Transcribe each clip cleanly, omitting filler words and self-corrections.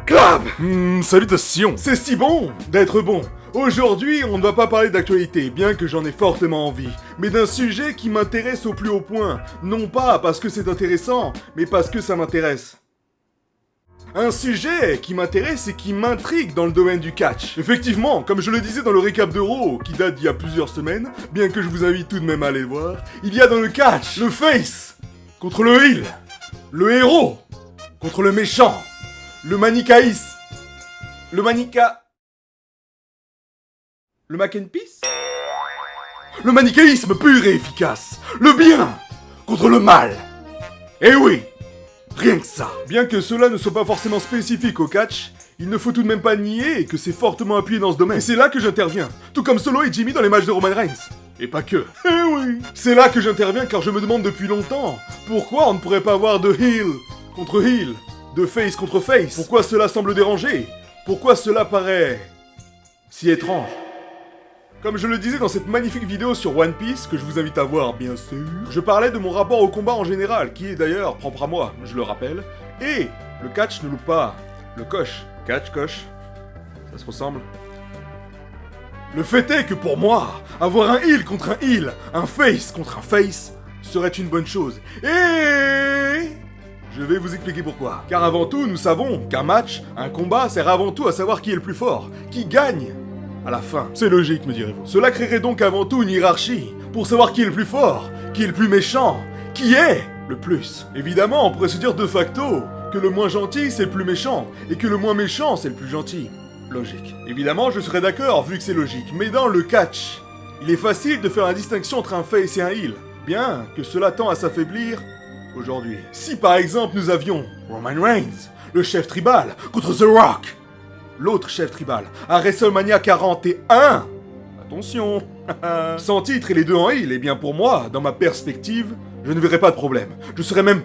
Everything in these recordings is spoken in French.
Clap. Salutations. C'est si bon d'être bon. Aujourd'hui, on ne va pas parler d'actualité, bien que j'en ai fortement envie, mais d'un sujet qui m'intéresse au plus haut point. Non pas parce que c'est intéressant, mais parce que ça m'intéresse. Un sujet qui m'intéresse et qui m'intrigue dans le domaine du catch. Effectivement, comme je le disais dans le récap de Raw, qui date d'il y a plusieurs semaines, bien que je vous invite tout de même à aller le voir, il y a dans le catch le face contre le heel, le héros contre le méchant, le manichéisme, le mac and peace, le manichéisme pur et efficace, le bien contre le mal. Eh oui, rien que ça. Bien que cela ne soit pas forcément spécifique au catch, il ne faut tout de même pas nier que c'est fortement appuyé dans ce domaine. Et c'est là que j'interviens, tout comme Solo et Jimmy dans les matchs de Roman Reigns. Et pas que. Eh oui. C'est là que j'interviens car je me demande depuis longtemps pourquoi on ne pourrait pas avoir de heel contre heel, de face contre face. Pourquoi cela semble déranger? Pourquoi cela paraît si étrange? Comme je le disais dans cette magnifique vidéo sur One Piece, que je vous invite à voir bien sûr, je parlais de mon rapport au combat en général, qui est d'ailleurs propre à moi, je le rappelle, et le catch ne loupe pas le coche. Catch, coche, ça se ressemble. Le fait est que pour moi, avoir un heel contre un heel, un face contre un face, serait une bonne chose. Et je vais vous expliquer pourquoi. Car avant tout, nous savons qu'un match, un combat, sert avant tout à savoir qui est le plus fort, qui gagne à la fin. C'est logique, me direz-vous. Cela créerait donc avant tout une hiérarchie, pour savoir qui est le plus fort, qui est le plus méchant, qui est le plus. Évidemment, on pourrait se dire de facto que le moins gentil c'est le plus méchant, et que le moins méchant c'est le plus gentil. Logique. Évidemment, je serais d'accord vu que c'est logique, mais dans le catch, il est facile de faire la distinction entre un face et un heel, bien que cela tend à s'affaiblir aujourd'hui. Si par exemple nous avions Roman Reigns, le chef tribal, contre The Rock, l'autre chef tribal, à WrestleMania 41. Attention. Sans titre et les deux en heel, eh bien pour moi, dans ma perspective, je ne verrais pas de problème. Je serais même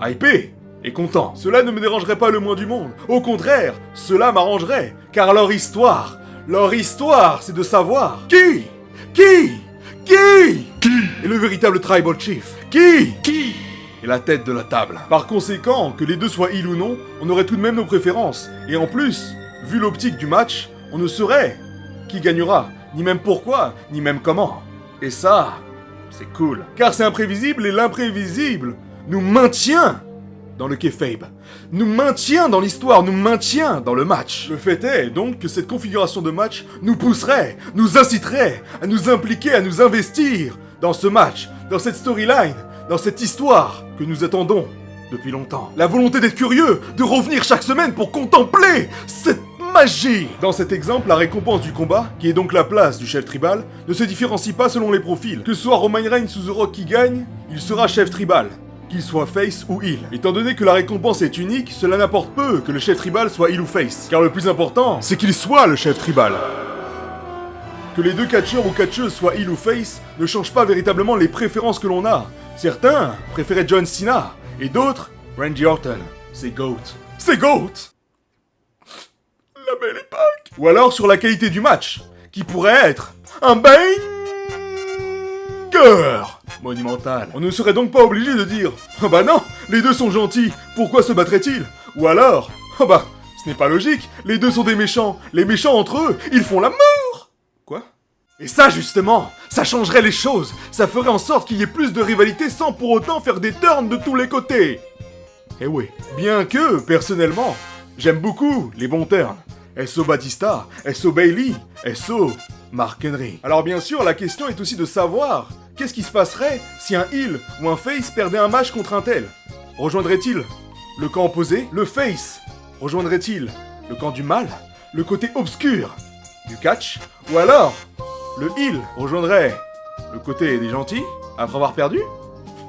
hypé et content. Cela ne me dérangerait pas le moins du monde. Au contraire, cela m'arrangerait. Car leur histoire, c'est de savoir qui est le véritable tribal chief. Qui est la tête de la table. Par conséquent, que les deux soient heel ou non, on aurait tout de même nos préférences. Et en plus, vu l'optique du match, on ne saurait qui gagnera, ni même pourquoi, ni même comment. Et ça, c'est cool. Car c'est imprévisible et l'imprévisible nous maintient dans le kayfabe, nous maintient dans l'histoire, nous maintient dans le match. Le fait est donc que cette configuration de match nous pousserait, nous inciterait à nous impliquer, à nous investir dans ce match, dans cette storyline, dans cette histoire que nous attendons depuis longtemps. La volonté d'être curieux, de revenir chaque semaine pour contempler cette magie. Dans cet exemple, la récompense du combat, qui est donc la place du chef tribal, ne se différencie pas selon les profils. Que ce soit Roman Reigns ou The Rock qui gagne, il sera chef tribal, qu'il soit face ou heel. Étant donné que la récompense est unique, cela n'apporte peu que le chef tribal soit heel ou face. Car le plus important, c'est qu'il soit le chef tribal. Que les deux catcheurs ou catcheuses soient heel ou face ne change pas véritablement les préférences que l'on a. Certains préféraient John Cena, et d'autres, Randy Orton. C'est GOAT. C'est GOAT! La belle époque! Ou alors sur la qualité du match, qui pourrait être un banger monumental. On ne serait donc pas obligé de dire « Ah bah non, les deux sont gentils, pourquoi se battraient-ils » Ou alors « Ah bah, ce n'est pas logique, les deux sont des méchants, les méchants entre eux, ils font l'amour » Quoi? Et ça justement, ça changerait les choses, ça ferait en sorte qu'il y ait plus de rivalité sans pour autant faire des turns de tous les côtés. Eh oui. Bien que, personnellement, j'aime beaucoup les bons turns. S.O. Batista, S.O. Bailey, S.O. Mark Henry. Alors bien sûr, la question est aussi de savoir qu'est-ce qui se passerait si un heel ou un face perdait un match contre un tel. Rejoindrait-il le camp opposé? Le face rejoindrait-il le camp du mal? Le côté obscur du catch? Ou alors, le heel rejoindrait le côté des gentils après avoir perdu?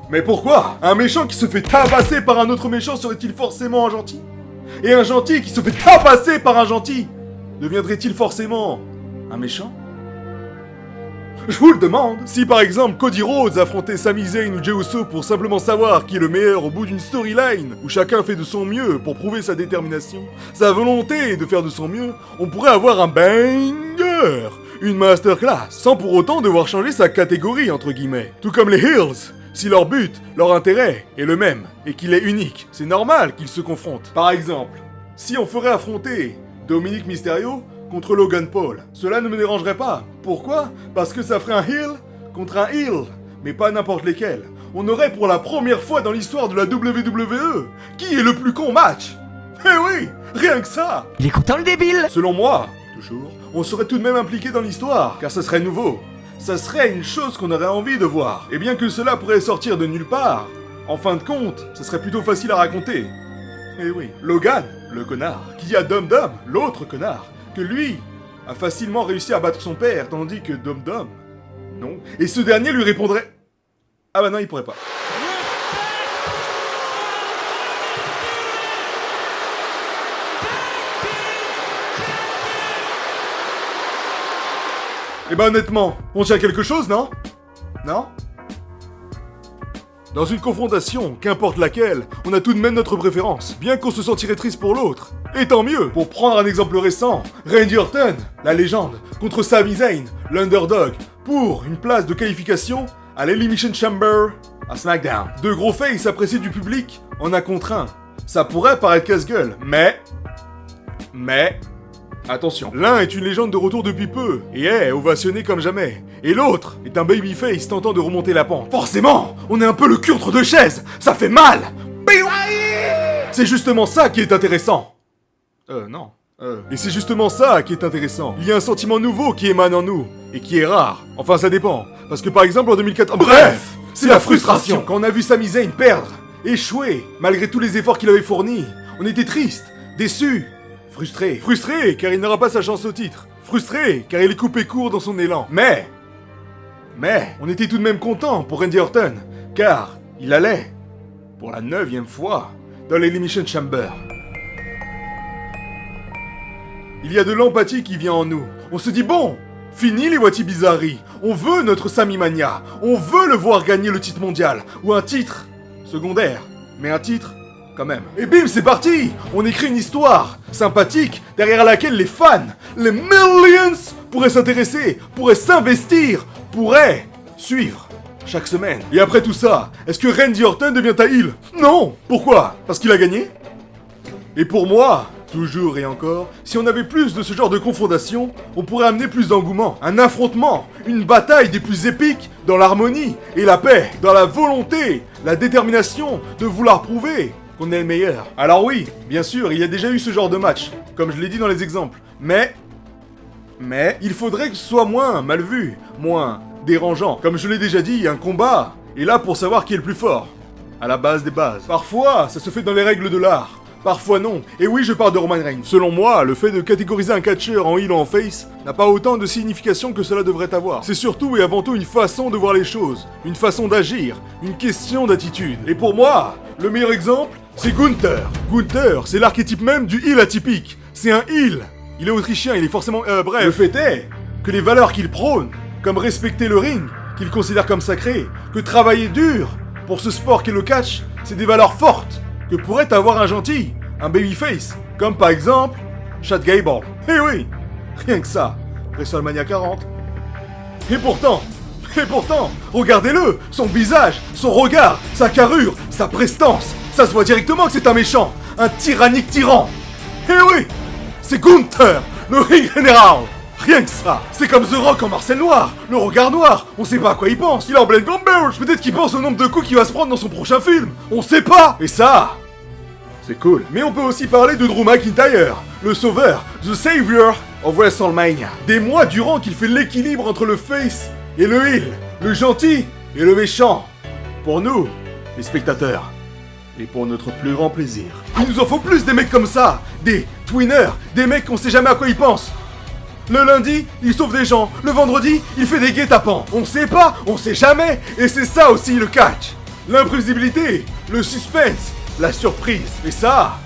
Mais pourquoi? Un méchant qui se fait tabasser par un autre méchant serait-il forcément un gentil? Et un gentil qui se fait tabasser par un gentil deviendrait-il forcément un méchant? Je vous le demande. Si par exemple Cody Rhodes affrontait Sami Zayn ou Jey Uso pour simplement savoir qui est le meilleur au bout d'une storyline où chacun fait de son mieux pour prouver sa détermination, sa volonté de faire de son mieux, on pourrait avoir un banger, une masterclass, sans pour autant devoir changer sa catégorie entre guillemets. Tout comme les heels. Si leur but, leur intérêt est le même, et qu'il est unique, c'est normal qu'ils se confrontent. Par exemple, si on ferait affronter Dominic Mysterio contre Logan Paul, cela ne me dérangerait pas. Pourquoi? Parce que ça ferait un heel contre un heel, mais pas n'importe lesquels. On aurait pour la première fois dans l'histoire de la WWE qui est le plus con match. Eh oui, rien que ça. Il est content le débile. Selon moi, toujours, on serait tout de même impliqué dans l'histoire, car ça serait nouveau. Ça serait une chose qu'on aurait envie de voir. Et bien que cela pourrait sortir de nulle part, en fin de compte, ça serait plutôt facile à raconter. Eh oui, Logan, le connard, qui dit à Dum Dum, l'autre connard, que lui a facilement réussi à battre son père, tandis que Dum Dum, non. Et ce dernier lui répondrait... Ah bah non, il pourrait pas. Eh ben honnêtement, on tient quelque chose, non? Non? Dans une confrontation, qu'importe laquelle, on a tout de même notre préférence, bien qu'on se sentirait triste pour l'autre. Et tant mieux. Pour prendre un exemple récent, Randy Orton, la légende, contre Sami Zayn, l'underdog, pour une place de qualification à l'Elimination Chamber à SmackDown. Deux gros faces appréciés du public en un contre un. Ça pourrait paraître casse-gueule, mais... Attention, l'un est une légende de retour depuis peu, et est ovationné comme jamais. Et l'autre est un babyface tentant de remonter la pente. Forcément, on est un peu le cul entre deux chaises, ça fait mal. C'est justement ça qui est intéressant. Non. Et c'est justement ça qui est intéressant. Il y a un sentiment nouveau qui émane en nous, et qui est rare. Enfin, ça dépend. Parce que par exemple, en 2014... Bref, c'est la frustration. Quand on a vu Sami Zayn perdre, échouer, malgré tous les efforts qu'il avait fournis, on était triste, déçus. Frustré, car il n'aura pas sa chance au titre. Frustré, car il est coupé court dans son élan. Mais, on était tout de même content pour Randy Orton, car il allait, pour la 9e fois, dans l'Elimination Chamber. Il y a de l'empathie qui vient en nous. On se dit bon, fini les Wati Bizarreries. On veut notre Sami Mania. On veut le voir gagner le titre mondial, ou un titre secondaire, mais un titre quand même. Et bim, c'est parti! On écrit une histoire sympathique derrière laquelle les fans, les millions, pourraient s'intéresser, pourraient s'investir, pourraient suivre chaque semaine. Et après tout ça, est-ce que Randy Orton devient un heel? Non! Pourquoi? Parce qu'il a gagné? Et pour moi, toujours et encore, si on avait plus de ce genre de confrontation, on pourrait amener plus d'engouement. Un affrontement, une bataille des plus épiques dans l'harmonie et la paix, dans la volonté, la détermination de vouloir prouver qu'on est le meilleur. Alors oui, bien sûr, il y a déjà eu ce genre de match, comme je l'ai dit dans les exemples. Mais, il faudrait que ce soit moins mal vu, moins dérangeant. Comme je l'ai déjà dit, un combat est là pour savoir qui est le plus fort. À la base des bases. Parfois, ça se fait dans les règles de l'art. Parfois non. Et oui, je parle de Roman Reigns. Selon moi, le fait de catégoriser un catcheur en heel ou en face n'a pas autant de signification que cela devrait avoir. C'est surtout et avant tout une façon de voir les choses, une façon d'agir, une question d'attitude. Et pour moi, le meilleur exemple, c'est Gunther. Gunther, c'est l'archétype même du heel atypique. C'est un heel. Il est autrichien, il est forcément... bref. Le fait est que les valeurs qu'il prône, comme respecter le ring, qu'il considère comme sacré, que travailler dur pour ce sport qu'est le catch, c'est des valeurs fortes que pourrait avoir un gentil, un babyface, comme par exemple Chad Gable. Eh oui, rien que ça, WrestleMania 40. Et pourtant, regardez-le, son visage, son regard, sa carrure, sa prestance, ça se voit directement que c'est un méchant, un tyrannique tyran. Eh oui, c'est Gunther, le ring général. Rien que ça. C'est comme The Rock en Marcel Noir, le regard noir, on sait pas à quoi il pense. Il est en Blade Gamble, peut-être qu'il pense au nombre de coups qu'il va se prendre dans son prochain film. On sait pas. Et ça, c'est cool. Mais on peut aussi parler de Drew McIntyre, le sauveur, The Savior of WrestleMania. Des mois durant qu'il fait l'équilibre entre le face et le heel, le gentil et le méchant. Pour nous, les spectateurs. Et pour notre plus grand plaisir. Il nous en faut plus des mecs comme ça, des twinners, des mecs qu'on sait jamais à quoi ils pensent. Le lundi, il sauve des gens. Le vendredi, il fait des guet-apens. On sait pas, on sait jamais. Et c'est ça aussi le catch. L'imprévisibilité, le suspense, la surprise. Et ça,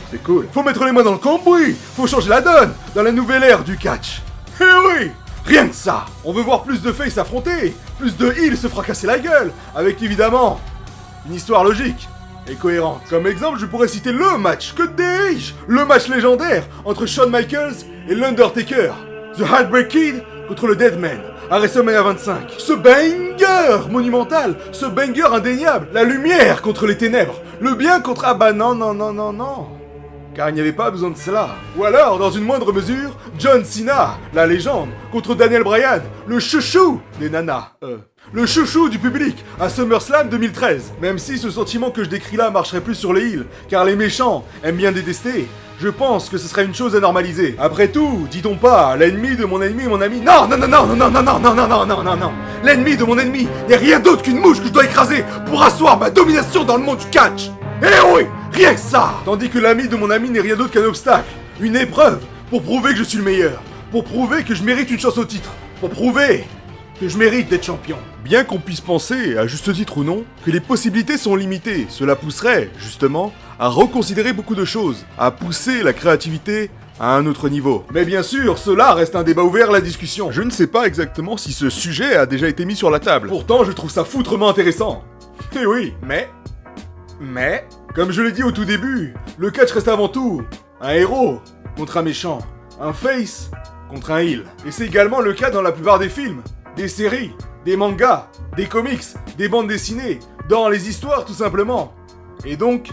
c'est cool. Faut mettre les mains dans le cambouis. Faut changer la donne dans la nouvelle ère du catch. Eh oui, rien que ça. On veut voir plus de faces s'affronter. Plus de heels se fracasser la gueule. Avec évidemment une histoire logique et cohérente. Comme exemple, je pourrais citer le match, que dis-je, le match légendaire entre Shawn Michaels et l'Undertaker. The Heartbreak Kid contre le Deadman à WrestleMania 25. Ce banger monumental, ce banger indéniable, la lumière contre les ténèbres, le bien contre... Ah bah non. car il n'y avait pas besoin de cela. Ou alors, dans une moindre mesure, John Cena, la légende, contre Daniel Bryan, le chouchou des nanas. Le chouchou du public à SummerSlam 2013. Même si ce sentiment que je décris là marcherait plus sur les heels, car les méchants aiment bien détester, je pense que ce serait une chose à normaliser. Après tout, dit-on pas, l'ennemi de mon ennemi est mon ami. Non, non, non, non, non, non, non, non, non, non, non, non, non. L'ennemi de mon ennemi n'est rien d'autre qu'une mouche que je dois écraser pour asseoir ma domination dans le monde du catch. Eh oui, rien que ça. Tandis que l'ami de mon ami n'est rien d'autre qu'un obstacle, une épreuve, pour prouver que je suis le meilleur, pour prouver que je mérite une chance au titre, pour prouver que je mérite d'être champion. Bien qu'on puisse penser, à juste titre ou non, que les possibilités sont limitées, cela pousserait, justement, à reconsidérer beaucoup de choses, à pousser la créativité à un autre niveau. Mais bien sûr, cela reste un débat ouvert à la discussion. Je ne sais pas exactement si ce sujet a déjà été mis sur la table. Pourtant, je trouve ça foutrement intéressant. Eh oui, mais, comme je l'ai dit au tout début, le catch reste avant tout un héros contre un méchant, un face contre un heel. Et c'est également le cas dans la plupart des films, des séries, des mangas, des comics, des bandes dessinées, dans les histoires tout simplement. Et donc,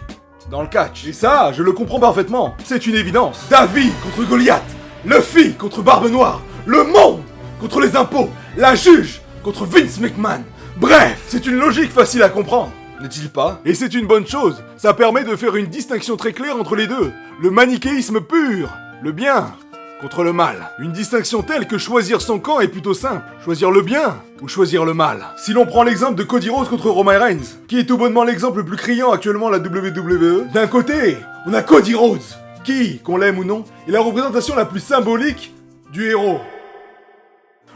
dans le catch. Et ça, je le comprends parfaitement, c'est une évidence. David contre Goliath, Luffy contre Barbe Noire, le monde contre les impôts, la juge contre Vince McMahon. Bref, c'est une logique facile à comprendre, n'est-il pas? Et c'est une bonne chose, ça permet de faire une distinction très claire entre les deux. Le manichéisme pur, le bien contre le mal. Une distinction telle que choisir son camp est plutôt simple. Choisir le bien ou choisir le mal. Si l'on prend l'exemple de Cody Rhodes contre Roman Reigns, qui est tout bonnement l'exemple le plus criant actuellement à la WWE, d'un côté, on a Cody Rhodes, qui, qu'on l'aime ou non, est la représentation la plus symbolique du héros.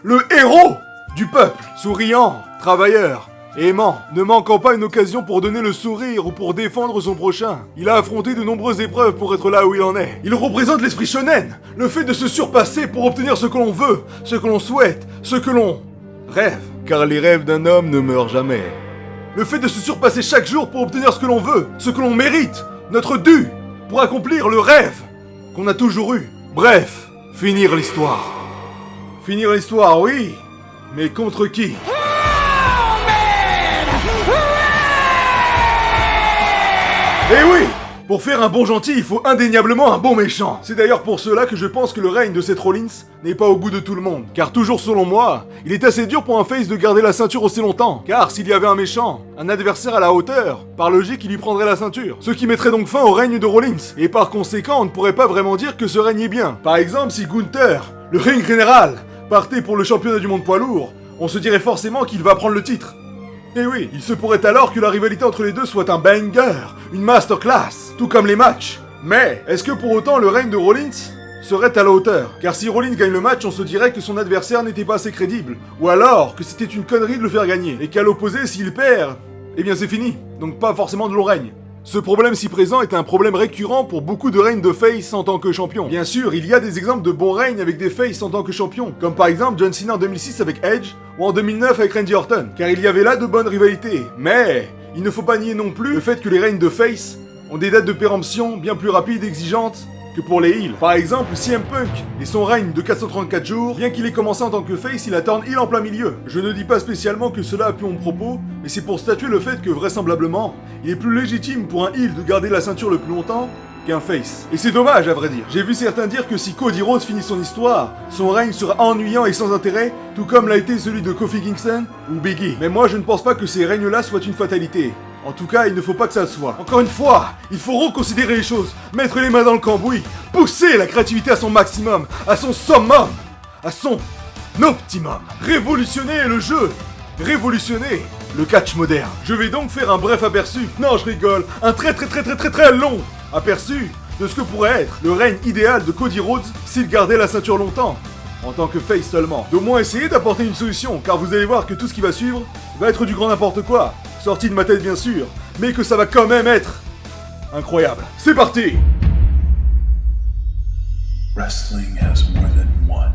Le héros du peuple, souriant, travailleur, aimant, ne manquant pas une occasion pour donner le sourire ou pour défendre son prochain. Il a affronté de nombreuses épreuves pour être là où il en est. Il représente l'esprit shonen, le fait de se surpasser pour obtenir ce que l'on veut, ce que l'on souhaite, ce que l'on rêve. Car les rêves d'un homme ne meurent jamais. Le fait de se surpasser chaque jour pour obtenir ce que l'on veut, ce que l'on mérite, notre dû, pour accomplir le rêve qu'on a toujours eu. Bref, finir l'histoire. Finir l'histoire, oui, mais contre qui ? Eh oui! Pour faire un bon gentil, il faut indéniablement un bon méchant. C'est d'ailleurs pour cela que je pense que le règne de Seth Rollins n'est pas au goût de tout le monde. Car toujours selon moi, il est assez dur pour un face de garder la ceinture aussi longtemps. Car s'il y avait un méchant, un adversaire à la hauteur, par logique il lui prendrait la ceinture. Ce qui mettrait donc fin au règne de Rollins. Et par conséquent, on ne pourrait pas vraiment dire que ce règne est bien. Par exemple, si Gunther, le ring général, partait pour le championnat du monde poids lourd, on se dirait forcément qu'il va prendre le titre. Et oui, il se pourrait alors que la rivalité entre les deux soit un banger, une masterclass, tout comme les matchs. Mais, est-ce que pour autant le règne de Rollins serait à la hauteur? Car si Rollins gagne le match, on se dirait que son adversaire n'était pas assez crédible. Ou alors que c'était une connerie de le faire gagner. Et qu'à l'opposé, s'il perd, eh bien c'est fini. Donc pas forcément de long règne. Ce problème si présent est un problème récurrent pour beaucoup de règnes de face en tant que champion. Bien sûr, il y a des exemples de bons règnes avec des face en tant que champion, comme par exemple John Cena en 2006 avec Edge, ou en 2009 avec Randy Orton, car il y avait là de bonnes rivalités. Mais, il ne faut pas nier non plus le fait que les règnes de face ont des dates de péremption bien plus rapides et exigeantes que pour les heels. Par exemple, CM Punk et son règne de 434 jours, bien qu'il ait commencé en tant que face, il a turn heel en plein milieu. Je ne dis pas spécialement que cela appuie mon propos, mais c'est pour statuer le fait que vraisemblablement, il est plus légitime pour un heel de garder la ceinture le plus longtemps qu'un face. Et c'est dommage à vrai dire. J'ai vu certains dire que si Cody Rhodes finit son histoire, son règne sera ennuyant et sans intérêt, tout comme l'a été celui de Kofi Kingston ou Big E. Mais moi je ne pense pas que ces règnes-là soient une fatalité. En tout cas, il ne faut pas que ça le soit. Encore une fois, il faut reconsidérer les choses, mettre les mains dans le cambouis, pousser la créativité à son maximum, à son summum, à son optimum. Révolutionner le jeu, révolutionner le catch moderne. Je vais donc faire un bref aperçu, non je rigole, un très long aperçu de ce que pourrait être le règne idéal de Cody Rhodes s'il gardait la ceinture longtemps, en tant que face seulement. D'au moins essayer d'apporter une solution, car vous allez voir que tout ce qui va suivre va être du grand n'importe quoi. Sorti de ma tête bien sûr, mais que ça va quand même être incroyable. C'est parti! Wrestling has more than one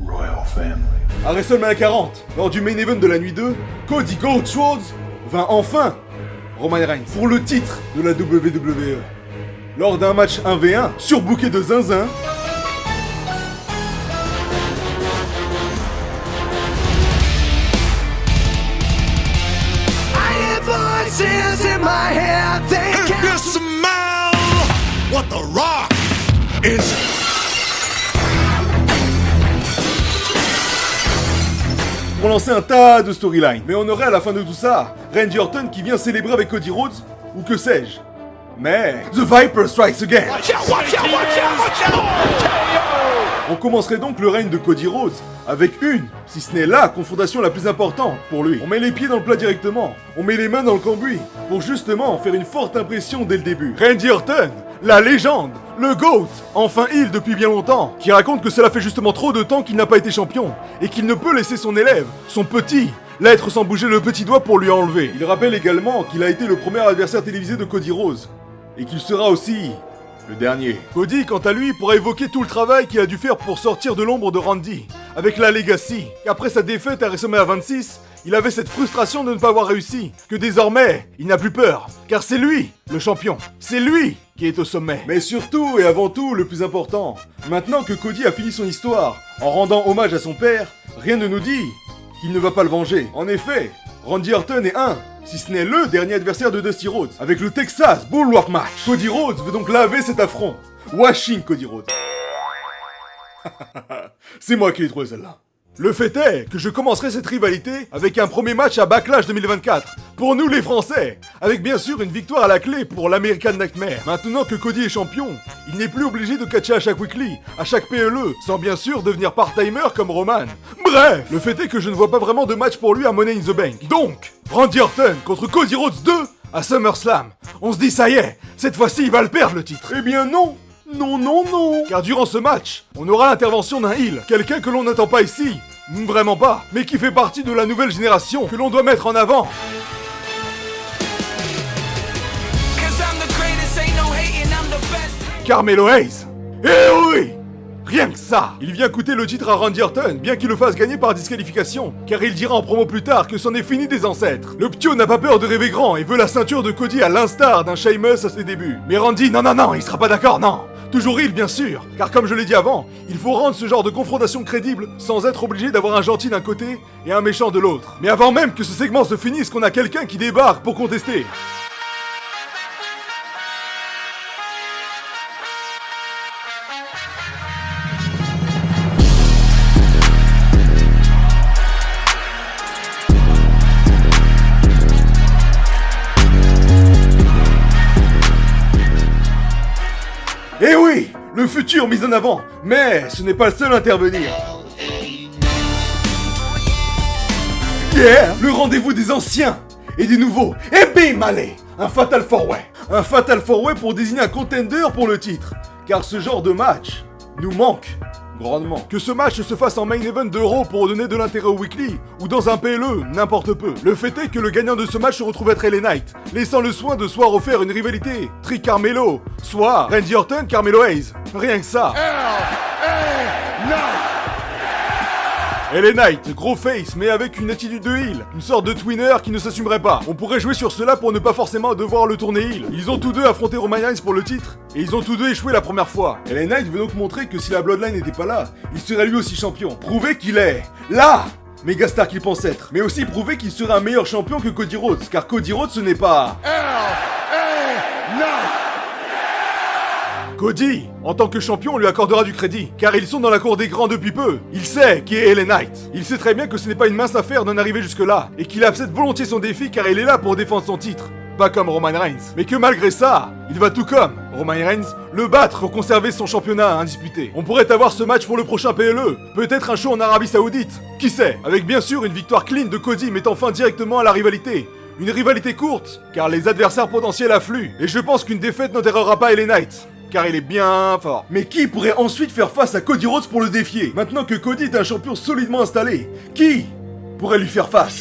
royal family. À WrestleMania 40, lors du main event de la nuit 2, Cody Gold Rhodes vint enfin Roman Reigns pour le titre de la WWE. Lors d'un match 1v1 surbooké de zinzin, in my head, they can't smell what the Pour lancer un tas de storylines. Mais on aurait à la fin de tout ça Randy Orton qui vient célébrer avec Cody Rhodes, ou que sais-je. Mais The Viper strikes again. On commencerait donc le règne de Cody Rhodes avec une, si ce n'est la confrontation la plus importante pour lui. On met les pieds dans le plat directement, on met les mains dans le cambouis, pour justement faire une forte impression dès le début. Randy Orton, la légende, le GOAT, enfin heel depuis bien longtemps, qui raconte que cela fait justement trop de temps qu'il n'a pas été champion, et qu'il ne peut laisser son élève, son petit, l'être sans bouger le petit doigt pour lui enlever. Il rappelle également qu'il a été le premier adversaire télévisé de Cody Rhodes, et qu'il sera aussi le dernier. Cody, quant à lui, pourra évoquer tout le travail qu'il a dû faire pour sortir de l'ombre de Randy, avec la Legacy, qu'après sa défaite à WrestleMania 26, il avait cette frustration de ne pas avoir réussi, que désormais, il n'a plus peur, car c'est lui, le champion, c'est lui qui est au sommet. Mais surtout et avant tout, le plus important, maintenant que Cody a fini son histoire, en rendant hommage à son père, rien ne nous dit qu'il ne va pas le venger. En effet, Randy Orton est si ce n'est le dernier adversaire de Dusty Rhodes, avec le Texas Bulwark Match. Cody Rhodes veut donc laver cet affront. Washing Cody Rhodes. C'est moi qui l'ai trouvé celle-là. Le fait est que je commencerai cette rivalité avec un premier match à Backlash 2024, pour nous les Français, avec bien sûr une victoire à la clé pour l'American Nightmare. Maintenant que Cody est champion, il n'est plus obligé de catcher à chaque weekly, à chaque PLE, sans bien sûr devenir part-timer comme Roman. Bref, le fait est que je ne vois pas vraiment de match pour lui à Money in the Bank. Donc, Randy Orton contre Cody Rhodes 2 à SummerSlam. On se dit ça y est, cette fois-ci il va le perdre le titre. Eh bien non. Non, non, non. Car durant ce match, on aura l'intervention d'un heel, quelqu'un que l'on n'attend pas ici, vraiment pas, mais qui fait partie de la nouvelle génération que l'on doit mettre en avant. Carmelo Hayes. Eh oui! Rien que ça! Il vient coûter le titre à Randy Orton, bien qu'il le fasse gagner par disqualification, car il dira en promo plus tard que c'en est fini des ancêtres. Le ptio n'a pas peur de rêver grand et veut la ceinture de Cody à l'instar d'un Sheamus à ses débuts. Mais Randy, non, il sera pas d'accord, non! Toujours il, bien sûr, car comme je l'ai dit avant, il faut rendre ce genre de confrontation crédible sans être obligé d'avoir un gentil d'un côté et un méchant de l'autre. Mais avant même que ce segment se finisse, qu'on a quelqu'un qui débarque pour contester. Eh oui, le futur mis en avant, mais ce n'est pas le seul à intervenir. Yeah, le rendez-vous des anciens et des nouveaux. Et bim, allez, un Fatal 4-Way. Un Fatal 4-Way pour désigner un contender pour le titre. Car ce genre de match nous manque grandement. Que ce match se fasse en main event de Raw pour donner de l'intérêt au weekly, ou dans un PLE, n'importe peu. Le fait est que le gagnant de ce match se retrouve être LA Knight, laissant le soin de soit refaire une rivalité Tri-Carmelo, soit Randy Orton, Carmelo Hayes. Rien que ça. LA Knight, gros face, mais avec une attitude de heel, une sorte de twinner qui ne s'assumerait pas. On pourrait jouer sur cela pour ne pas forcément devoir le tourner heel. Ils ont tous deux affronté Roman Reigns pour le titre, et ils ont tous deux échoué la première fois. LA Knight veut donc montrer que si la Bloodline n'était pas là, il serait lui aussi champion. Prouver qu'il est là, mégastar qu'il pense être, mais aussi prouver qu'il serait un meilleur champion que Cody Rhodes, car Cody Rhodes ce n'est pas... Cody, en tant que champion, on lui accordera du crédit, car ils sont dans la cour des grands depuis peu. Il sait qui est LA Knight. Il sait très bien que ce n'est pas une mince affaire d'en arriver jusque-là, et qu'il accepte volontiers son défi car il est là pour défendre son titre. Pas comme Roman Reigns. Mais que malgré ça, il va tout comme Roman Reigns le battre pour conserver son championnat indisputé. On pourrait avoir ce match pour le prochain PLE, peut-être un show en Arabie Saoudite, qui sait, avec bien sûr une victoire clean de Cody mettant fin directement à la rivalité. Une rivalité courte, car les adversaires potentiels affluent, et je pense qu'une défaite n'enterrera pas LA Knight. Car il est bien fort. Mais qui pourrait ensuite faire face à Cody Rhodes pour le défier? Maintenant que Cody est un champion solidement installé, qui pourrait lui faire face?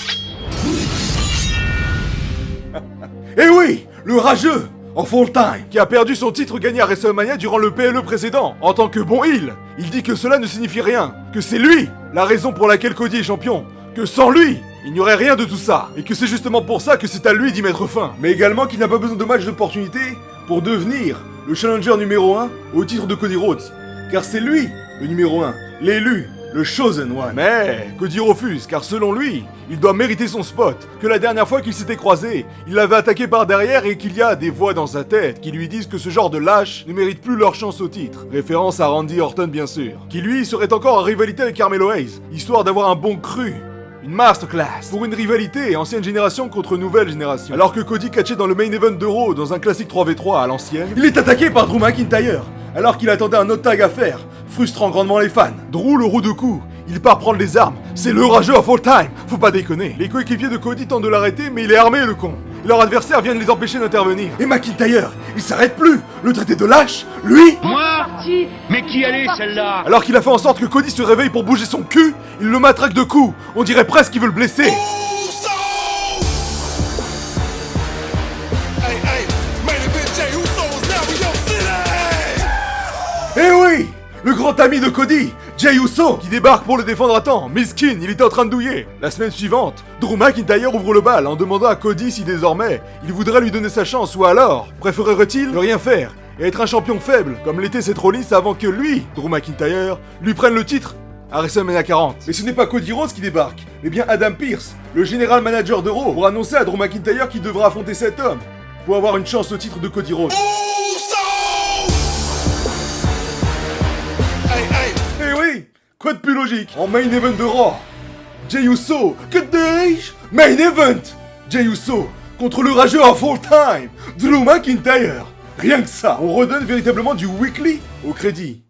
Eh oui, le rageux, en full time, qui a perdu son titre gagné à WrestleMania durant le PLE précédent. En tant que bon heel, il dit que cela ne signifie rien, que c'est lui la raison pour laquelle Cody est champion, que sans lui, il n'y aurait rien de tout ça, et que c'est justement pour ça que c'est à lui d'y mettre fin. Mais également qu'il n'a pas besoin de match d'opportunité pour devenir le challenger numéro 1 au titre de Cody Rhodes. Car c'est lui, le numéro 1, l'élu, le Chosen One. Mais Cody refuse, car selon lui, il doit mériter son spot, que la dernière fois qu'ils s'étaient croisés, il l'avait attaqué par derrière et qu'il y a des voix dans sa tête qui lui disent que ce genre de lâche ne mérite plus leur chance au titre. Référence à Randy Orton bien sûr, qui lui serait encore en rivalité avec Carmelo Hayes, histoire d'avoir un bon cru. Une masterclass pour une rivalité ancienne génération contre nouvelle génération. Alors que Cody catchait dans le main event de Raw dans un classique 3v3 à l'ancienne, il est attaqué par Drew McIntyre, alors qu'il attendait un autre tag à faire, frustrant grandement les fans. Drew le roue de cou, il part prendre les armes, c'est le rageux à full time, faut pas déconner. Les coéquipiers de Cody tentent de l'arrêter, mais il est armé le con. Leur adversaire vient de les empêcher d'intervenir. Et McIntyre, il s'arrête plus. Le traité de lâche, lui. Moi? Mais qui allait celle-là? Alors qu'il a fait en sorte que Cody se réveille pour bouger son cul, il le matraque de coups. On dirait presque qu'il veut le blesser. Eh oui, le grand ami de Cody, Jey Uso, qui débarque pour le défendre à temps. Miskin, il était en train de douiller. La semaine suivante, Drew McIntyre ouvre le bal en demandant à Cody si désormais, il voudrait lui donner sa chance ou alors, préférerait-il ne rien faire et être un champion faible, comme l'était Seth Rollins avant que lui, Drew McIntyre, lui prenne le titre à WrestleMania 40. Mais ce n'est pas Cody Rhodes qui débarque, mais bien Adam Pearce, le général manager de Raw, pour annoncer à Drew McIntyre qu'il devra affronter cet homme pour avoir une chance au titre de Cody Rhodes. Eh oui, quoi de plus logique? En main event de Raw, Jey Uso, que dis-je? Main event, Jey Uso contre le rageux à full time, Drew McIntyre. Rien que ça, on redonne véritablement du weekly au crédit.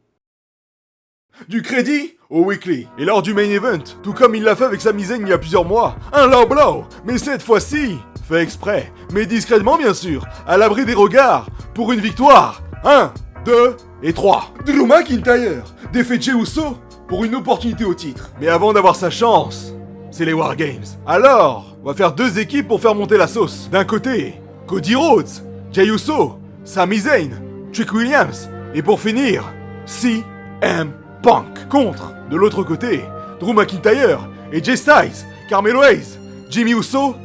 Du crédit au weekly. Et lors du main event, tout comme il l'a fait avec Sami Zayn il y a plusieurs mois, un low blow, mais cette fois-ci, fait exprès, mais discrètement bien sûr, à l'abri des regards, pour une victoire. 1, 2 et 3. Drew McIntyre défait Jey Uso pour une opportunité au titre. Mais avant d'avoir sa chance, c'est les War Games. Alors, on va faire deux équipes pour faire monter la sauce. D'un côté, Cody Rhodes, Jey Uso, Sami Zayn, Trick Williams, et pour finir, CM Punk. Contre, de l'autre côté, Drew McIntyre et Jay Styles, Carmelo Hayes, Jimmy Uso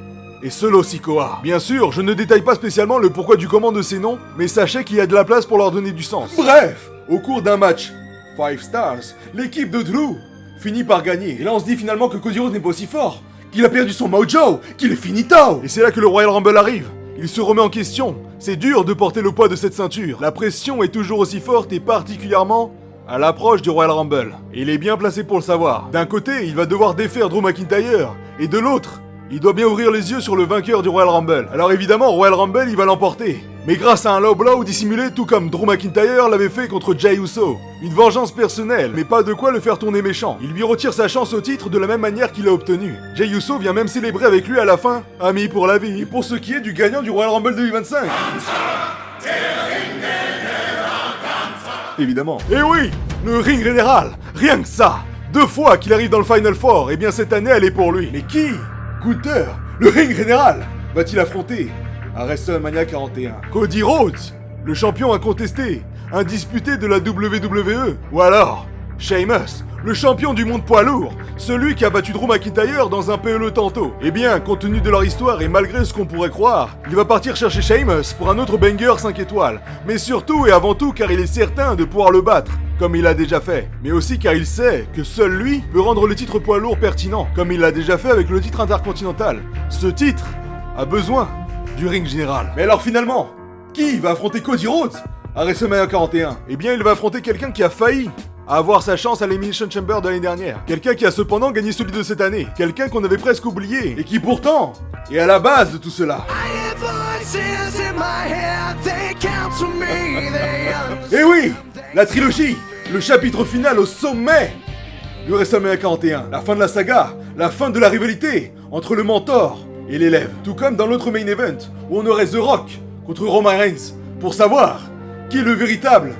et Solo Sikoa. Bien sûr, je ne détaille pas spécialement le pourquoi du comment de ces noms, mais sachez qu'il y a de la place pour leur donner du sens. Bref, au cours d'un match 5 stars, l'équipe de Drew finit par gagner. Et là on se dit finalement que Cody Rhodes n'est pas aussi fort, qu'il a perdu son mojo, qu'il est finito. Et c'est là que le Royal Rumble arrive. Il se remet en question. C'est dur de porter le poids de cette ceinture. La pression est toujours aussi forte et particulièrement à l'approche du Royal Rumble. Et il est bien placé pour le savoir. D'un côté, il va devoir défaire Drew McIntyre, et de l'autre, il doit bien ouvrir les yeux sur le vainqueur du Royal Rumble. Alors évidemment, Royal Rumble, il va l'emporter. Mais grâce à un low blow dissimulé tout comme Drew McIntyre l'avait fait contre Jey Uso. Une vengeance personnelle, mais pas de quoi le faire tourner méchant. Il lui retire sa chance au titre de la même manière qu'il l'a obtenu. Jey Uso vient même célébrer avec lui à la fin, ami pour la vie. Et pour ce qui est du gagnant du Royal Rumble 2025. Évidemment. Et oui, le ring général, rien que ça. 2 fois qu'il arrive dans le Final Four, et bien cette année elle est pour lui. Mais qui, Gunther, le ring général, va-t-il affronter à WrestleMania 41? Cody Rhodes, le champion incontesté, indisputé de la WWE. Ou alors, Sheamus, le champion du monde poids lourd, celui qui a battu Drew McIntyre dans un PLE tantôt. Eh bien, compte tenu de leur histoire et malgré ce qu'on pourrait croire, il va partir chercher Sheamus pour un autre banger 5 étoiles. Mais surtout et avant tout car il est certain de pouvoir le battre, comme il l'a déjà fait. Mais aussi car il sait que seul lui peut rendre le titre poids lourd pertinent, comme il l'a déjà fait avec le titre intercontinental. Ce titre a besoin du ring général. Mais alors finalement, qui va affronter Cody Rhodes à WrestleMania 41? Eh bien, il va affronter quelqu'un qui a failli avoir sa chance à l'Elimination Chamber de l'année dernière. Quelqu'un qui a cependant gagné celui de cette année. Quelqu'un qu'on avait presque oublié et qui pourtant est à la base de tout cela. Et oui, la trilogie, le chapitre final au sommet du WrestleMania 41. La fin de la saga, la fin de la rivalité entre le mentor et l'élève. Tout comme dans l'autre main event où on aurait The Rock contre Roman Reigns pour savoir qui est le véritable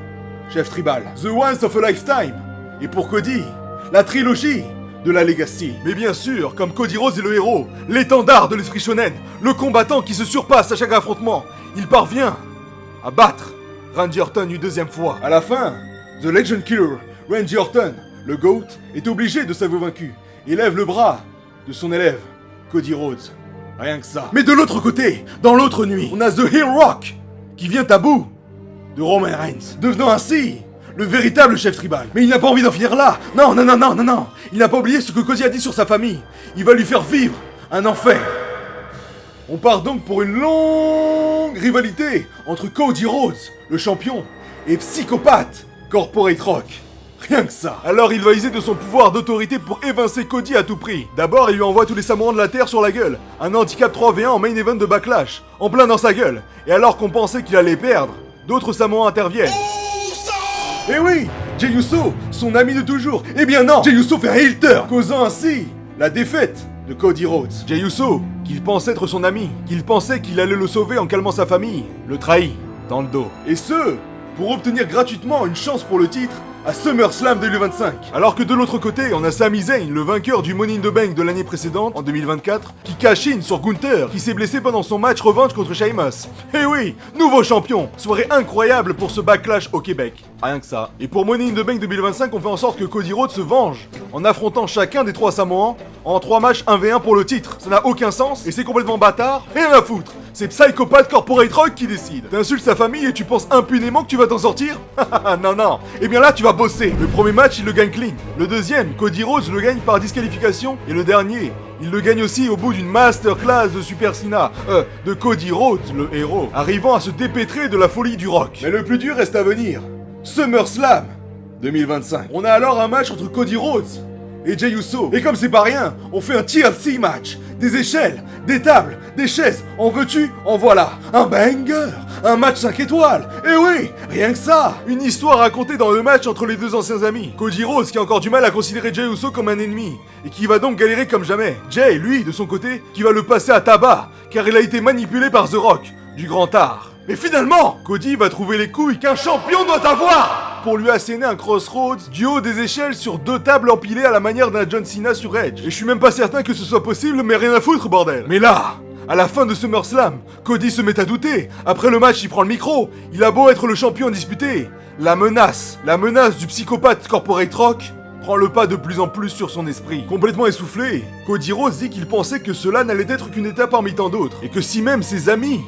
chef tribal. The Once of a Lifetime. Et pour Cody, la trilogie de la Legacy. Mais bien sûr, comme Cody Rhodes est le héros, l'étendard de l'esprit shonen, le combattant qui se surpasse à chaque affrontement, il parvient à battre Randy Orton une deuxième fois. À la fin, The Legend Killer, Randy Orton, le GOAT, est obligé de s'avouer vaincu et lève le bras de son élève, Cody Rhodes. Rien que ça. Mais de l'autre côté, dans l'autre nuit, on a The Heel Rock qui vient à bout de Roman Reigns, devenant ainsi le véritable chef tribal. Mais il n'a pas envie d'en finir là. Non, non, non, non, non, non. Il n'a pas oublié ce que Cody a dit sur sa famille. Il va lui faire vivre un enfer. On part donc pour une longue rivalité entre Cody Rhodes, le champion, et Psychopathe, Corporate Rock. Rien que ça. Alors il va user de son pouvoir d'autorité pour évincer Cody à tout prix. D'abord, il lui envoie tous les Samoans de la Terre sur la gueule. Un handicap 3v1 en main event de Backlash, en plein dans sa gueule. Et alors qu'on pensait qu'il allait perdre, d'autres Samoans interviennent. Eh oui, Jey Uso, son ami de toujours. Eh bien non, Jey Uso fait un heel turn, causant ainsi la défaite de Cody Rhodes. Jey Uso, qu'il pense être son ami, qu'il pensait qu'il allait le sauver en calmant sa famille, le trahit dans le dos. Et ce, pour obtenir gratuitement une chance pour le titre à SummerSlam 2025. Alors que de l'autre côté, on a Sami Zayn, le vainqueur du Money in the Bank de l'année précédente, en 2024, qui cash-in sur Gunther, qui s'est blessé pendant son match revanche contre Sheamus. Eh oui, nouveau champion. Soirée incroyable pour ce Backlash au Québec. Rien que ça. Et pour Money in the Bank 2025, on fait en sorte que Cody Rhodes se venge en affrontant chacun des 3 Samoans en 3 matchs 1v1 pour le titre. Ça n'a aucun sens et c'est complètement bâtard. Rien à foutre. C'est Psychopathe Corporate Rock qui décide. T'insultes sa famille et tu penses impunément que tu vas t'en sortir? Non, non. Eh bien là, tu vas bosser. Le premier match, il le gagne clean. Le deuxième, Cody Rhodes le gagne par disqualification. Et le dernier, il le gagne aussi au bout d'une masterclass de Super Cena, de Cody Rhodes, le héros, arrivant à se dépêtrer de la folie du rock. Mais le plus dur reste à venir. SummerSlam 2025. On a alors un match entre Cody Rhodes et Jey Uso. Et comme c'est pas rien, on fait un TLC match. Des échelles, des tables, des chaises. En veux-tu? En voilà. Un banger. Un match 5 étoiles. Et oui, rien que ça. Une histoire racontée dans le match entre les deux anciens amis. Cody Rhodes qui a encore du mal à considérer Jey Uso comme un ennemi. Et qui va donc galérer comme jamais. Jey, lui, de son côté, qui va le passer à tabac. Car il a été manipulé par The Rock, du grand art. Mais finalement, Cody va trouver les couilles qu'un champion doit avoir pour lui asséner un Crossroads du haut des échelles sur 2 tables empilées à la manière d'un John Cena sur Edge. Et je suis même pas certain que ce soit possible, mais rien à foutre, bordel. Mais là, à la fin de SummerSlam, Cody se met à douter. Après le match, il prend le micro. Il a beau être le champion disputé. La menace du psychopathe Corporate Rock prend le pas de plus en plus sur son esprit. Complètement essoufflé, Cody Rhodes dit qu'il pensait que cela n'allait être qu'une étape parmi tant d'autres. Et que si même ses amis,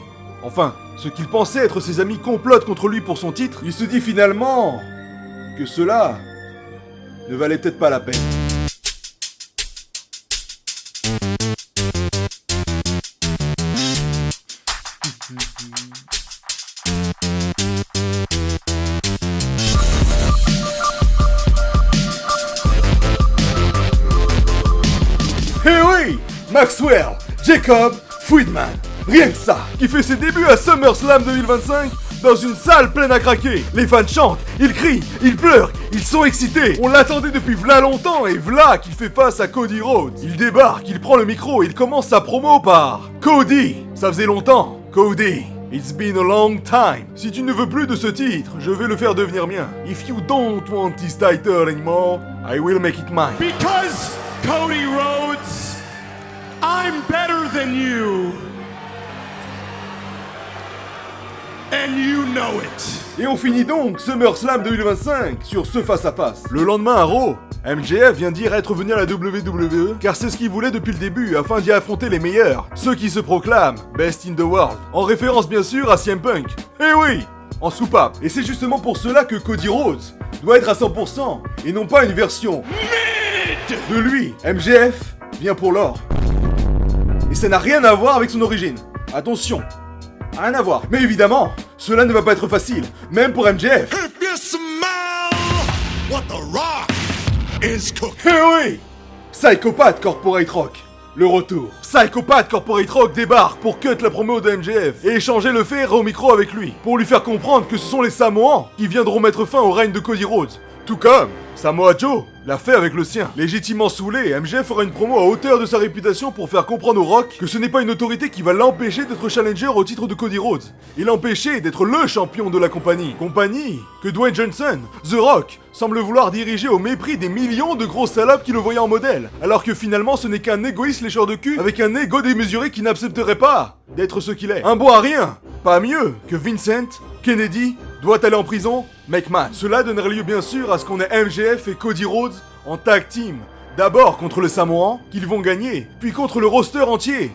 enfin, ce qu'il pensait être ses amis complotent contre lui pour son titre, il se dit finalement que cela ne valait peut-être pas la peine. Eh oui, Maxwell, Jacob, Friedman. Rien que ça, qui fait ses débuts à SummerSlam 2025 dans une salle pleine à craquer. Les fans chantent, ils crient, ils pleurent, ils sont excités. On l'attendait depuis v'là longtemps et v'là qu'il fait face à Cody Rhodes. Il débarque, il prend le micro et il commence sa promo par Cody, ça faisait longtemps. Cody, it's been a long time. Si tu ne veux plus de ce titre, je vais le faire devenir mien. If you don't want this title anymore, I will make it mine. Because, Cody Rhodes, I'm better than you. And you know it. Et on finit donc SummerSlam 2025 sur ce face-à-face. Le lendemain à Raw, MJF vient dire être venu à la WWE car c'est ce qu'il voulait depuis le début afin d'y affronter les meilleurs, ceux qui se proclament Best in the World. En référence bien sûr à CM Punk. Eh oui, en soupape. Et c'est justement pour cela que Cody Rhodes doit être à 100% et non pas une version de lui. MJF vient pour l'or. Et ça n'a rien à voir avec son origine. Attention. Rien à voir. Mais évidemment, cela ne va pas être facile, même pour MJF. If you smell what the Rock is cooking. Eh oui! Psychopathe Corporate Rock, le retour. Psychopathe Corporate Rock débarque pour cut la promo de MJF et échanger le fer au micro avec lui, pour lui faire comprendre que ce sont les Samoans qui viendront mettre fin au règne de Cody Rhodes. Tout comme Samoa Joe l'a fait avec le sien. Légitimement saoulé, MJF fera une promo à hauteur de sa réputation pour faire comprendre au Rock que ce n'est pas une autorité qui va l'empêcher d'être challenger au titre de Cody Rhodes et l'empêcher d'être le champion de la compagnie. Compagnie que Dwayne Johnson, The Rock, semble vouloir diriger au mépris des millions de gros salopes qui le voyaient en modèle, alors que finalement ce n'est qu'un égoïste lécheur de cul avec un ego démesuré qui n'accepterait pas d'être ce qu'il est. Un bon à rien, pas mieux que Vincent Kennedy doit aller en prison, McMahon. Cela donnerait lieu bien sûr à ce qu'on ait MJF et Cody Rhodes en tag team. D'abord contre le Samoan, qu'ils vont gagner, puis contre le roster entier.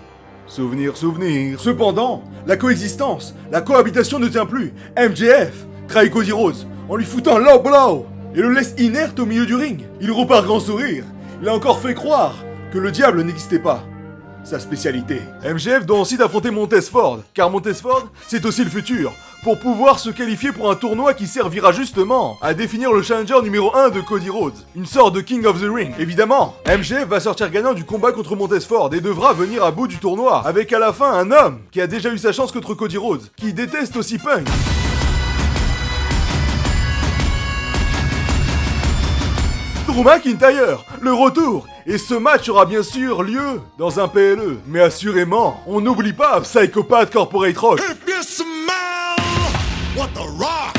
Souvenir, souvenir. Cependant, la coexistence, la cohabitation ne tient plus. MJF trahit Cody Rhodes en lui foutant un low blow et le laisse inerte au milieu du ring. Il repart grand sourire. Il a encore fait croire que le diable n'existait pas. Sa spécialité. MJF doit ensuite affronter Montez Ford, car Montez Ford, c'est aussi le futur, pour pouvoir se qualifier pour un tournoi qui servira justement à définir le challenger numéro 1 de Cody Rhodes, une sorte de King of the Ring. Évidemment, MJF va sortir gagnant du combat contre Montez Ford et devra venir à bout du tournoi, avec à la fin un homme qui a déjà eu sa chance contre Cody Rhodes, qui déteste aussi Punk. Drew McIntyre, le retour. Et ce match aura bien sûr lieu dans un PLE. Mais assurément, on n'oublie pas Psychopath Corporate Rock. If you smell what the Rock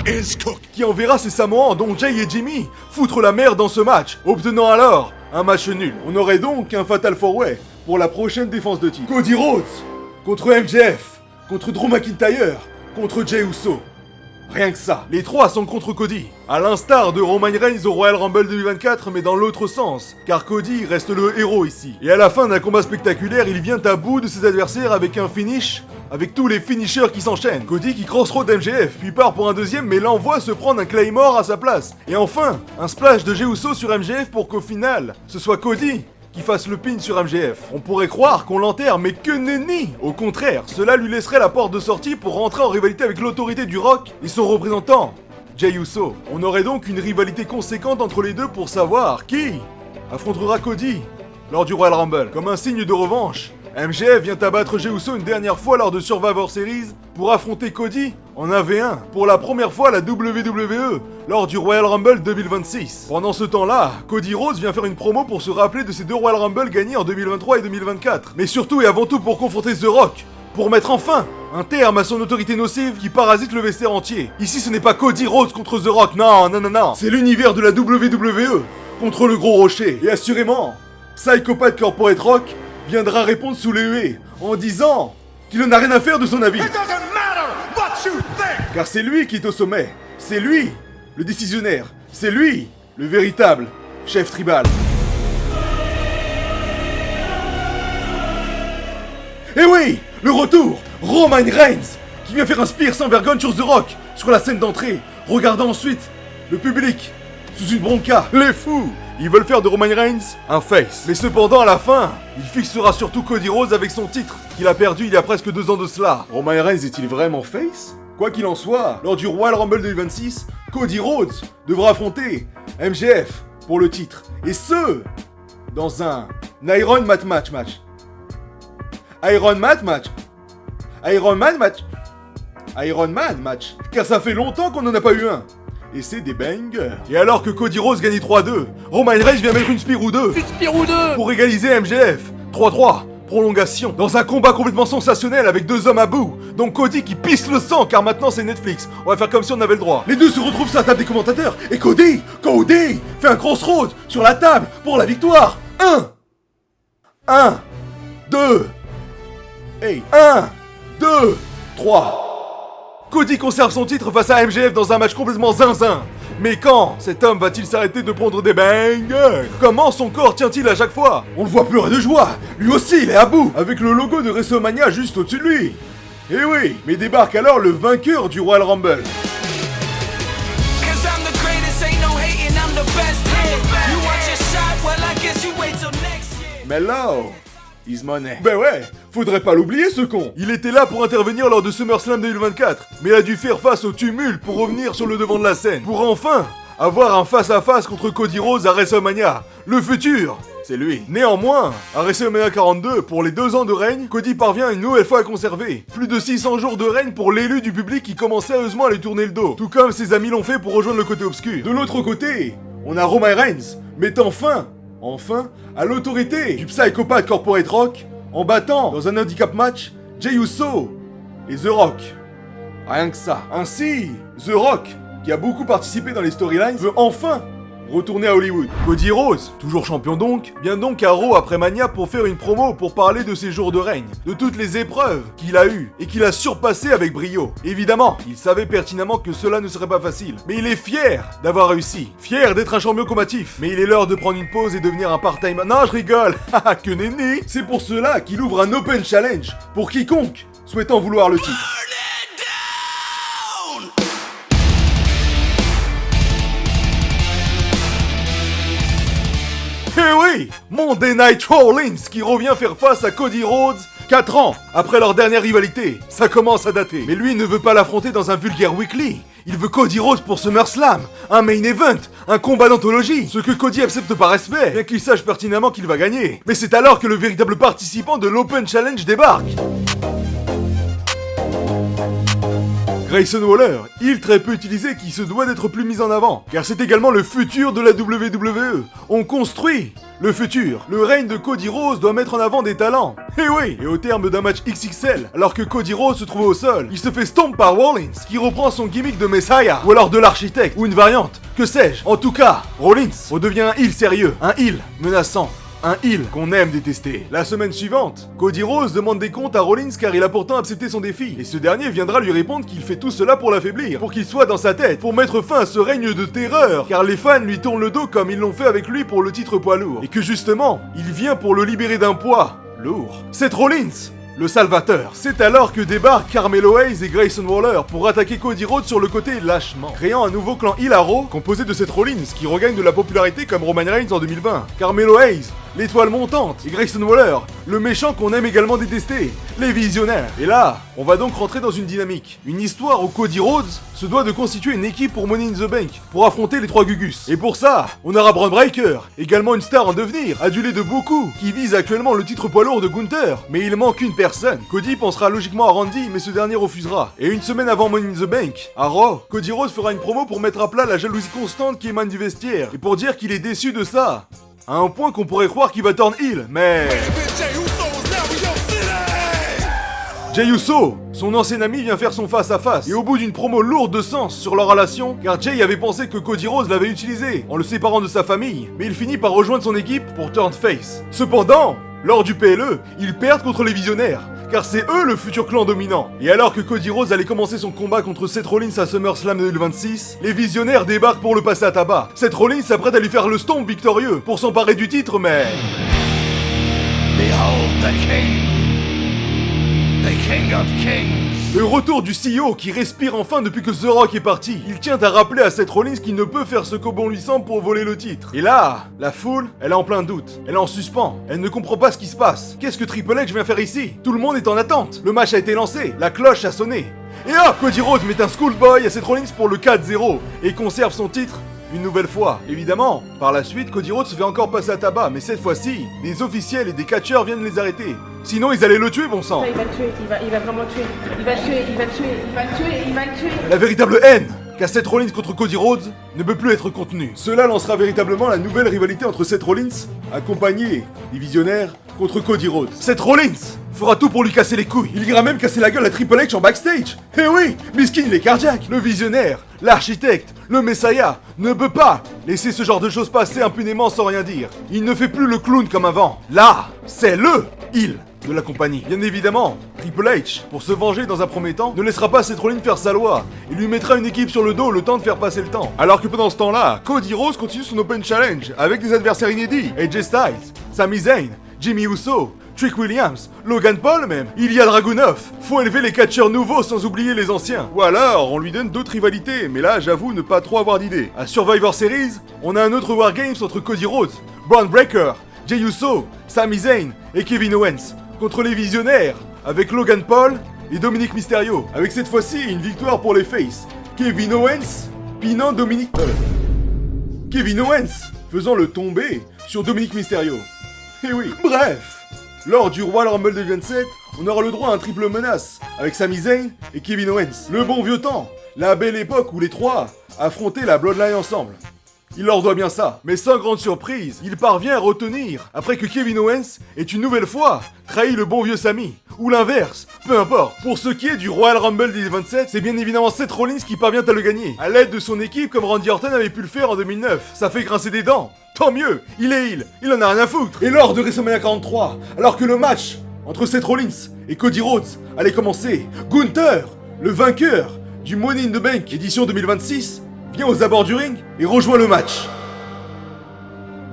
is cooking. Qui enverra ses Samoans, dont Jay et Jimmy, foutre la merde dans ce match, obtenant alors un match nul. On aurait donc un Fatal 4-Way pour la prochaine défense de titre. Cody Rhodes contre MJF, contre Drew McIntyre, contre Jey Uso. Rien que ça. Les trois sont contre Cody. À l'instar de Roman Reigns au Royal Rumble 2024, mais dans l'autre sens. Car Cody reste le héros ici. Et à la fin d'un combat spectaculaire, il vient à bout de ses adversaires avec un finish, avec tous les finishers qui s'enchaînent. Cody qui crossroad MJF, puis part pour un deuxième, mais l'envoie se prendre un Claymore à sa place. Et enfin, un splash de Jey Uso sur MJF pour qu'au final, ce soit Cody qui fasse le pin sur MJF. On pourrait croire qu'on l'enterre, mais que nenni! Au contraire, cela lui laisserait la porte de sortie pour rentrer en rivalité avec l'autorité du Rock et son représentant, Jey Uso. On aurait donc une rivalité conséquente entre les deux pour savoir qui affrontera Cody lors du Royal Rumble. Comme un signe de revanche, MJF vient abattre Jey Uso une dernière fois lors de Survivor Series pour affronter Cody en AV1 pour la première fois à la WWE lors du Royal Rumble 2026. Pendant ce temps-là, Cody Rhodes vient faire une promo pour se rappeler de ses deux Royal Rumble gagnés en 2023 et 2024. Mais surtout et avant tout pour confronter The Rock, pour mettre enfin un terme à son autorité nocive qui parasite le vestiaire entier. Ici ce n'est pas Cody Rhodes contre The Rock, non, non, non, non. C'est l'univers de la WWE contre le gros rocher. Et assurément, Psychopath Corporate Rock viendra répondre sous les huées en disant qu'il n'en a rien à faire de son avis. It doesn't matter what you think. Car c'est lui qui est au sommet. C'est lui, le décisionnaire. C'est lui, le véritable chef tribal. Et oui, le retour, Roman Reigns, qui vient faire un spear sans vergogne sur The Rock, sur la scène d'entrée, regardant ensuite le public sous une bronca. Les fous, ils veulent faire de Roman Reigns un face. Mais cependant, à la fin, il fixera surtout Cody Rhodes avec son titre, qu'il a perdu il y a presque 2 ans de cela. Roman Reigns est-il vraiment face ? Quoi qu'il en soit, lors du Royal Rumble 2026, Cody Rhodes devra affronter MJF pour le titre. Et ce, dans un Iron Man match. Iron Man match. Iron Man match. Iron Man match. Car ça fait longtemps qu'on n'en a pas eu un. Et c'est des bangers. Et alors que Cody Rhodes gagne 3-2, Roman Reigns vient mettre une spear ou deux. Une spire ou deux. Pour égaliser MJF. 3-3. Prolongation. Dans un combat complètement sensationnel avec 2 hommes à bout. Donc Cody qui pisse le sang car maintenant c'est Netflix. On va faire comme si on avait le droit. Les deux se retrouvent sur la table des commentateurs. Et Cody fait un crossroad sur la table pour la victoire. 1, 2, hey, 1, 2, 3. Cody conserve son titre face à MJF dans un match complètement zinzin. Mais quand cet homme va-t-il s'arrêter de prendre des bangers? Comment son corps tient-il à chaque fois? On le voit pleurer de joie. Lui aussi, il est à bout, avec le logo de WrestleMania juste au-dessus de lui. Et oui, mais débarque alors le vainqueur du Royal Rumble. Mellow is money. Ben ouais, faudrait pas l'oublier ce con. Il était là pour intervenir lors de SummerSlam 2024, mais il a dû faire face au tumulte pour revenir sur le devant de la scène. Pour enfin avoir un face-à-face contre Cody Rhodes à WrestleMania. Le futur, c'est lui. Néanmoins, à WrestleMania 42, pour les 2 ans de règne, Cody parvient une nouvelle fois à conserver plus de 600 jours de règne pour l'élu du public qui commence sérieusement à lui tourner le dos. Tout comme ses amis l'ont fait pour rejoindre le côté obscur. De l'autre côté, on a Roman Reigns, mettant fin à l'autorité du Psychopath Corporate Rock en battant dans un handicap match Jey Uso et The Rock. Rien que ça. Ainsi, The Rock, qui a beaucoup participé dans les storylines, veut enfin retourner à Hollywood. Cody Rhodes, toujours champion donc, vient donc à Raw après Mania pour faire une promo pour parler de ses jours de règne, de toutes les épreuves qu'il a eues et qu'il a surpassées avec brio. Évidemment, il savait pertinemment que cela ne serait pas facile, mais il est fier d'avoir réussi, fier d'être un champion combatif. Mais il est l'heure de prendre une pause et devenir un part-time. Non, je rigole, haha, que nenni. C'est pour cela qu'il ouvre un Open Challenge pour quiconque souhaitant vouloir le titre. oui, Monday Night Rollins qui revient faire face à Cody Rhodes 4 ans après leur dernière rivalité. Ça commence à dater. Mais lui ne veut pas l'affronter dans un vulgaire weekly. Il veut Cody Rhodes pour SummerSlam, un main event, un combat d'anthologie. Ce que Cody accepte par respect, bien qu'il sache pertinemment qu'il va gagner. Mais c'est alors que le véritable participant de l'Open Challenge débarque. Grayson Waller, heel très peu utilisé qui se doit d'être plus mis en avant, car c'est également le futur de la WWE. On construit le futur. Le règne de Cody Rhodes doit mettre en avant des talents. Et oui, et au terme d'un match XXL, alors que Cody Rhodes se trouve au sol, il se fait stomp par Rollins, qui reprend son gimmick de Messiah, ou alors de l'architecte, ou une variante, que sais-je. En tout cas, Rollins redevient un heel sérieux, un heel menaçant. Un heel qu'on aime détester. La semaine suivante, Cody Rhodes demande des comptes à Rollins car il a pourtant accepté son défi. Et ce dernier viendra lui répondre qu'il fait tout cela pour l'affaiblir, pour qu'il soit dans sa tête, pour mettre fin à ce règne de terreur, car les fans lui tournent le dos comme ils l'ont fait avec lui pour le titre poids lourd. Et que justement, il vient pour le libérer d'un poids lourd. C'est Rollins, le salvateur. C'est alors que débarquent Carmelo Hayes et Grayson Waller pour attaquer Cody Rhodes sur le côté lâchement, créant un nouveau clan Heel à Raw composé de Seth Rollins qui regagne de la popularité comme Roman Reigns en 2020. Carmelo Hayes, l'étoile montante, et Grayson Waller, le méchant qu'on aime également détester, les visionnaires. Et là, on va donc rentrer dans une dynamique, une histoire où Cody Rhodes se doit de constituer une équipe pour Money in the Bank, pour affronter les 3 Gugus. Et pour ça, on aura Braun Breaker, également une star en devenir, adulé de beaucoup, qui vise actuellement le titre poids lourd de Gunther. Mais il manque une personne. Cody pensera logiquement à Randy, mais ce dernier refusera. Et une semaine avant Money in the Bank, à Raw, Cody Rhodes fera une promo pour mettre à plat la jalousie constante qui émane du vestiaire, et pour dire qu'il est déçu de ça. À un point qu'on pourrait croire qu'il va turn heel, mais... Jey Uso, son ancien ami, vient faire son face-à-face. Et au bout d'une promo lourde de sens sur leur relation, car Jey avait pensé que Cody Rhodes l'avait utilisé, en le séparant de sa famille, mais il finit par rejoindre son équipe pour turn face. Cependant, lors du PLE, ils perdent contre les visionnaires, car c'est eux le futur clan dominant. Et alors que Cody Rhodes allait commencer son combat contre Seth Rollins à SummerSlam 2026, les visionnaires débarquent pour le passer à tabac. Seth Rollins s'apprête à lui faire le stomp victorieux pour s'emparer du titre, mais... Behold the king. The king of kings. Le retour du CEO qui respire enfin depuis que The Rock est parti. Il tient à rappeler à Seth Rollins qu'il ne peut faire ce qu'au bon lui semble pour voler le titre. Et là, la foule, elle est en plein doute. Elle est en suspens. Elle ne comprend pas ce qui se passe. Qu'est-ce que Triple H vient faire ici? Tout le monde est en attente. Le match a été lancé. La cloche a sonné. Et hop, Cody Rhodes met un schoolboy à Seth Rollins pour le 4-0 et conserve son titre une nouvelle fois. Évidemment, par la suite, Cody Rhodes se fait encore passer à tabac, mais cette fois-ci, des officiels et des catcheurs viennent les arrêter. Sinon, ils allaient le tuer, bon sang. Il va le tuer, il va vraiment le tuer. Il va le tuer, il va le tuer, il va le tuer, il va le tuer. La véritable haine qu'a Seth Rollins contre Cody Rhodes ne peut plus être contenue. Cela lancera véritablement la nouvelle rivalité entre Seth Rollins, accompagné des visionnaires, contre Cody Rhodes. Seth Rollins fera tout pour lui casser les couilles. Il ira même casser la gueule à Triple H en backstage. Eh oui, Miskin il est cardiaque. Le visionnaire, l'architecte, le Messiah ne peut pas laisser ce genre de choses passer impunément sans rien dire. Il ne fait plus le clown comme avant. Là, c'est le heel de la compagnie. Bien évidemment, Triple H, pour se venger dans un premier temps, ne laissera pas Seth Rollins faire sa loi. Il lui mettra une équipe sur le dos le temps de faire passer le temps. Alors que pendant ce temps-là, Cody Rhodes continue son Open Challenge avec des adversaires inédits. AJ Styles, Sami Zayn, Jimmy Uso, Trick Williams, Logan Paul même, Ilya Dragunov. Faut élever les catcheurs nouveaux sans oublier les anciens. Ou alors, on lui donne d'autres rivalités, mais là, j'avoue ne pas trop avoir d'idées. À Survivor Series, on a un autre War Games entre Cody Rhodes, Braun Breaker, Jey Uso, Sami Zayn et Kevin Owens. Contre les visionnaires, avec Logan Paul et Dominic Mysterio. Avec cette fois-ci, une victoire pour les Faces. Kevin Owens, pinant Kevin Owens, faisant le tomber sur Dominic Mysterio. Et oui, bref. Lors du Royal Rumble 2027, on aura le droit à un triple menace, avec Sami Zayn et Kevin Owens. Le bon vieux temps, la belle époque où les trois affrontaient la Bloodline ensemble. Il leur doit bien ça, mais sans grande surprise, il parvient à retenir, après que Kevin Owens ait une nouvelle fois trahi le bon vieux Sami, ou l'inverse, peu importe. Pour ce qui est du Royal Rumble 2027, c'est bien évidemment Seth Rollins qui parvient à le gagner, à l'aide de son équipe comme Randy Orton avait pu le faire en 2009. Ça fait grincer des dents. Tant mieux, il est heel, il en a rien à foutre. Et lors de WrestleMania 43, alors que le match entre Seth Rollins et Cody Rhodes allait commencer, Gunther, le vainqueur du Money in the Bank édition 2026, vient aux abords du ring et rejoint le match.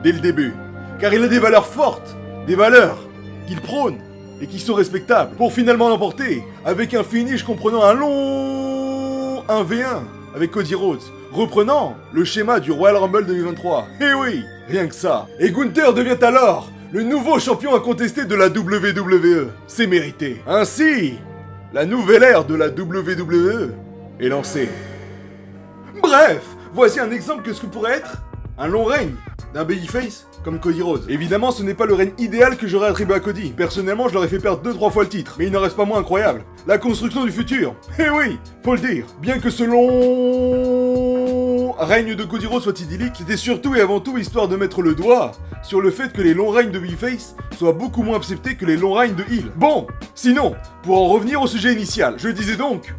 Dès le début, car il a des valeurs fortes, des valeurs qu'il prône et qui sont respectables, pour finalement l'emporter avec un finish comprenant un long 1v1 avec Cody Rhodes, reprenant le schéma du Royal Rumble 2023. Eh oui, rien que ça. Et Gunther devient alors le nouveau champion incontesté de la WWE. C'est mérité. Ainsi, la nouvelle ère de la WWE est lancée. Bref, voici un exemple que ce que pourrait être un long règne d'un babyface comme Cody Rhodes. Évidemment, ce n'est pas le règne idéal que j'aurais attribué à Cody. Personnellement, je l'aurais fait perdre 2-3 fois le titre. Mais il n'en reste pas moins incroyable. La construction du futur. Eh oui, faut le dire. Bien que ce long règne de Cody Rhodes soit idyllique, c'était surtout et avant tout histoire de mettre le doigt sur le fait que les longs règnes de babyface soient beaucoup moins acceptés que les longs règnes de heel. Bon, sinon, pour en revenir au sujet initial, je disais donc,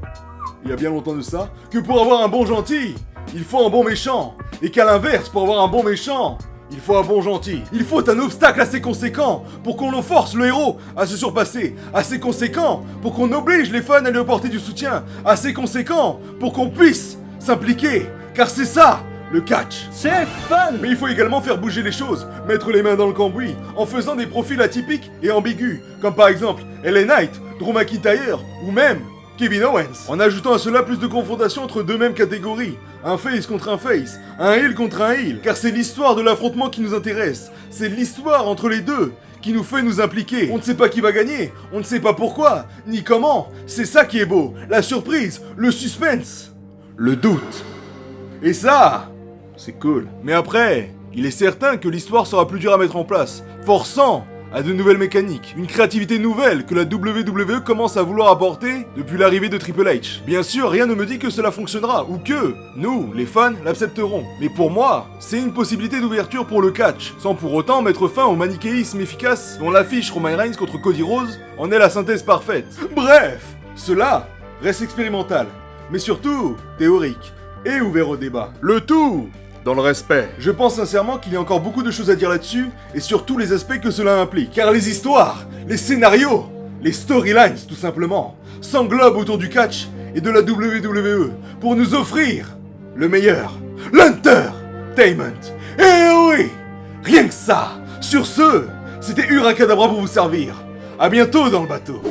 il y a bien longtemps de ça, que pour avoir un bon gentil, il faut un bon méchant. Et qu'à l'inverse, pour avoir un bon méchant, il faut un bon gentil. Il faut un obstacle assez conséquent pour qu'on en force le héros à se surpasser. Assez conséquent pour qu'on oblige les fans à lui apporter du soutien. Assez conséquent pour qu'on puisse s'impliquer. Car c'est ça, le catch. C'est fun! Mais il faut également faire bouger les choses, mettre les mains dans le cambouis, en faisant des profils atypiques et ambigus. Comme par exemple LA Knight, Drew McIntyre ou même Kevin Owens. En ajoutant à cela plus de confrontations entre deux mêmes catégories. Un face contre un face, un heel contre un heel. Car c'est l'histoire de l'affrontement qui nous intéresse. C'est l'histoire entre les deux qui nous fait nous impliquer. On ne sait pas qui va gagner, on ne sait pas pourquoi, ni comment. C'est ça qui est beau, la surprise, le suspense, le doute. Et ça, c'est cool. Mais après, il est certain que l'histoire sera plus dure à mettre en place, forçant à de nouvelles mécaniques, une créativité nouvelle que la WWE commence à vouloir apporter depuis l'arrivée de Triple H. Bien sûr, rien ne me dit que cela fonctionnera, ou que nous, les fans, l'accepterons. Mais pour moi, c'est une possibilité d'ouverture pour le catch, sans pour autant mettre fin au manichéisme efficace dont l'affiche Roman Reigns contre Cody Rhodes en est la synthèse parfaite. Bref, cela reste expérimental, mais surtout théorique, et ouvert au débat. Le tout dans le respect. Je pense sincèrement qu'il y a encore beaucoup de choses à dire là-dessus, et sur tous les aspects que cela implique. Car les histoires, les scénarios, les storylines tout simplement, s'englobent autour du catch et de la WWE pour nous offrir le meilleur, l'entertainment. Et oui, rien que ça. Sur ce, c'était Huracadabra pour vous servir. À bientôt dans le bateau.